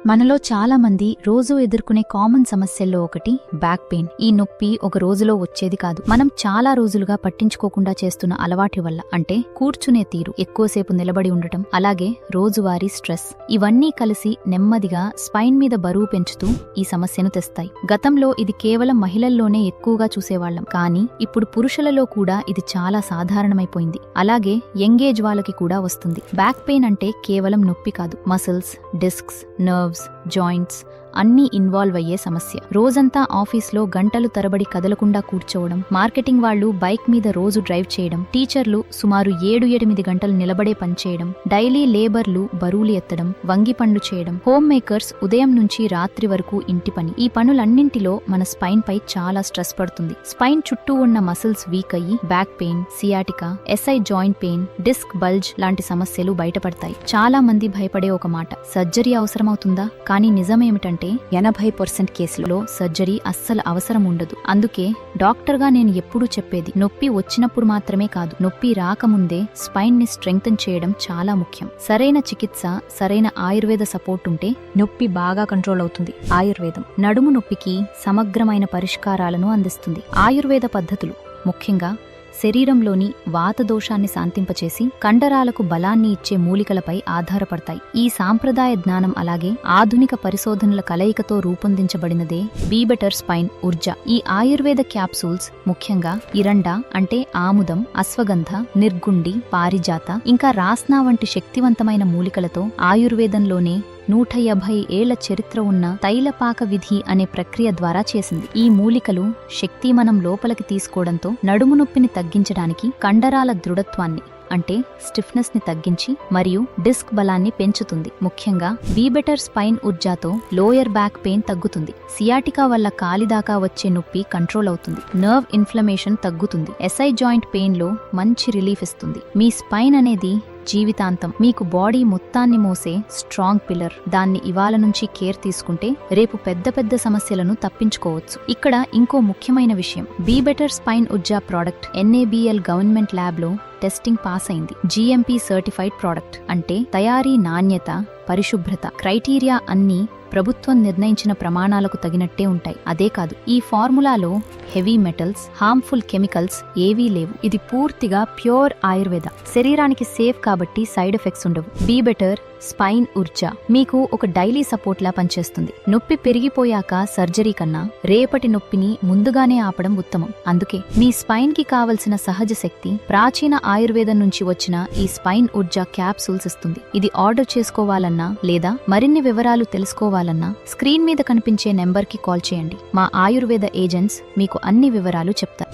మనలో చాలా మంది రోజూ ఎదుర్కొనే కామన్ సమస్యల్లో ఒకటి బ్యాక్ పెయిన్. ఈ నొప్పి ఒక రోజులో వచ్చేది కాదు. మనం చాలా రోజులుగా పట్టించుకోకుండా చేస్తున్న అలవాటి వల్ల, అంటే కూర్చునే తీరు, ఎక్కువసేపు నిలబడి ఉండటం, అలాగే రోజువారీ స్ట్రెస్, ఇవన్నీ కలిసి నెమ్మదిగా స్పైన్ మీద బరువు పెంచుతూ ఈ సమస్యను తెస్తాయి. గతంలో ఇది కేవలం మహిళల్లోనే ఎక్కువగా చూసేవాళ్లం, కానీ ఇప్పుడు పురుషులలో కూడా ఇది చాలా సాధారణమైపోయింది. అలాగే యంగేజ్ వాళ్ళకి కూడా వస్తుంది. బ్యాక్ పెయిన్ అంటే కేవలం నొప్పి కాదు, మసిల్స్, డిస్క్స్, నర్వ్స్, జాయింట్స్ అన్నీ ఇన్వాల్వ్ అయ్యే సమస్య. రోజంతా ఆఫీస్లో గంటలు తరబడి కదలకుండా కూర్చోవడం, మార్కెటింగ్ వాళ్లు బైక్ మీద రోజు డ్రైవ్ చేయడం, టీచర్లు సుమారు 7-8 గంటలు నిలబడే పనిచేయడం, డైలీ లేబర్లు బరువులు ఎత్తడం, వంగి పనులు చేయడం, హోమ్ మేకర్స్ ఉదయం నుంచి రాత్రి వరకు ఇంటి పని. ఈ పనులన్నింటిలో మన స్పైన్ పై చాలా స్ట్రెస్ పడుతుంది. స్పైన్ చుట్టూ ఉన్న మసిల్స్ వీక్ అయ్యి back pain, sciatica, SI joint pain, disc bulge లాంటి సమస్యలు బయటపడతాయి. చాలా మంది భయపడే ఒక మాట, సర్జరీ అవసరమవుతుందా? కానీ నిజమేమిటంటే 80% కేసులలో సర్జరీ అస్సలు అవసరం ఉండదు. అందుకే డాక్టర్గా నేను ఎప్పుడూ చెప్పేది, నొప్పి వచ్చినప్పుడు మాత్రమే కాదు, నొప్పి రాకముందే స్పైన్ ని స్ట్రెంగ్తన్ చేయడం చాలా ముఖ్యం. సరైన చికిత్స, సరైన ఆయుర్వేద సపోర్ట్ ఉంటే నొప్పి బాగా కంట్రోల్ అవుతుంది. ఆయుర్వేదం నడుము నొప్పికి సమగ్రమైన పరిష్కారాలను అందిస్తుంది. ఆయుర్వేద పద్ధతులు ముఖ్యంగా శరీరంలోని వాతదోషాన్ని శాంతింపచేసి కండరాలకు బలాన్ని ఇచ్చే మూలికలపై ఆధారపడతాయి. ఈ సాంప్రదాయ జ్ఞానం అలాగే ఆధునిక పరిశోధనల కలయికతో రూపొందించబడినదే బీ బెటర్ స్పైన్ ఊర్జా. ఈ ఆయుర్వేద క్యాప్సూల్స్ ముఖ్యంగా ఇరండా అంటే ఆముదం, అశ్వగంధ, నిర్గుండి, పారిజాత, ఇంకా రాస్నా వంటి శక్తివంతమైన మూలికలతో ఆయుర్వేదంలోనే 150 ఏళ్ల చరిత్ర ఉన్న తైలపాక విధి అనే ప్రక్రియ ద్వారా చేసింది. ఈ మూలికలు శక్తి మనం లోపలికి తీసుకోవడంతో నడుము నొప్పిని తగ్గించడానికి, కండరాల దృఢత్వాన్ని అంటే స్టిఫ్నెస్ ని తగ్గించి మరియు డిస్క్ బలాన్ని పెంచుతుంది. ముఖ్యంగా బీ బెటర్ స్పైన్ ఊర్జాతో లోయర్ బ్యాక్ పెయిన్ తగ్గుతుంది. సియాటికా వల్ల కాలిదాకా వచ్చే నొప్పి కంట్రోల్ అవుతుంది. నర్వ్ ఇన్ఫ్లమేషన్ తగ్గుతుంది. ఎస్ఐ జాయింట్ పెయిన్ లో మంచి రిలీఫ్ ఇస్తుంది. మీ స్పైన్ అనేది జీవితాంతం మీకు బాడీ మొత్తాన్ని మోసే స్ట్రాంగ్ పిల్లర్. దాన్ని ఇవాళ నుంచి కేర్ తీసుకుంటే రేపు పెద్ద పెద్ద సమస్యలను తప్పించుకోవచ్చు. ఇక్కడ ఇంకో ముఖ్యమైన విషయం, be better spine Urja product NABL government lab లో టెస్టింగ్ పాస్ అయింది. GMP సర్టిఫైడ్ ప్రోడక్ట్ అంటే తయారీ నాణ్యత, పరిశుభ్రత క్రైటీరియా అన్నీ ప్రభుత్వం నిర్ణయించిన ప్రమాణాలకు తగినట్టే ఉంటాయి. అదే కాదు, ఈ ఫార్ములాలో హెవీ మెటల్స్, హార్మ్ఫుల్ కెమికల్స్ ఏవీ లేవు. ఇది పూర్తిగా ప్యూర్ ఆయుర్వేద. శరీరానికి సేఫ్ కాబట్టి సైడ్ ఎఫెక్ట్స్ ఉండవు. బీ బెటర్ స్పైన్ ఊర్జా మీకు ఒక డైలీ సపోర్ట్ లా పనిచేస్తుంది. నొప్పి పెరిగిపోయాక సర్జరీ కన్నా రేపటి నొప్పిని ముందుగానే ఆపడం ఉత్తమం. అందుకే మీ స్పైన్ కి కావలసిన సహజ శక్తి ప్రాచీన ఆయుర్వేదం నుంచి వచ్చిన ఈ స్పైన్ ఊర్జా క్యాప్సూల్స్ ఇస్తుంది. ఇది ఆర్డర్ చేసుకోవాలన్నా లేదా మరిన్ని వివరాలు తెలుసుకోవాలన్నా స్క్రీన్ మీద కనిపించే నెంబర్ కి కాల్ చేయండి. మా ఆయుర్వేద ఏజెంట్స్ మీకు అన్ని వివరాలు చెప్తారు.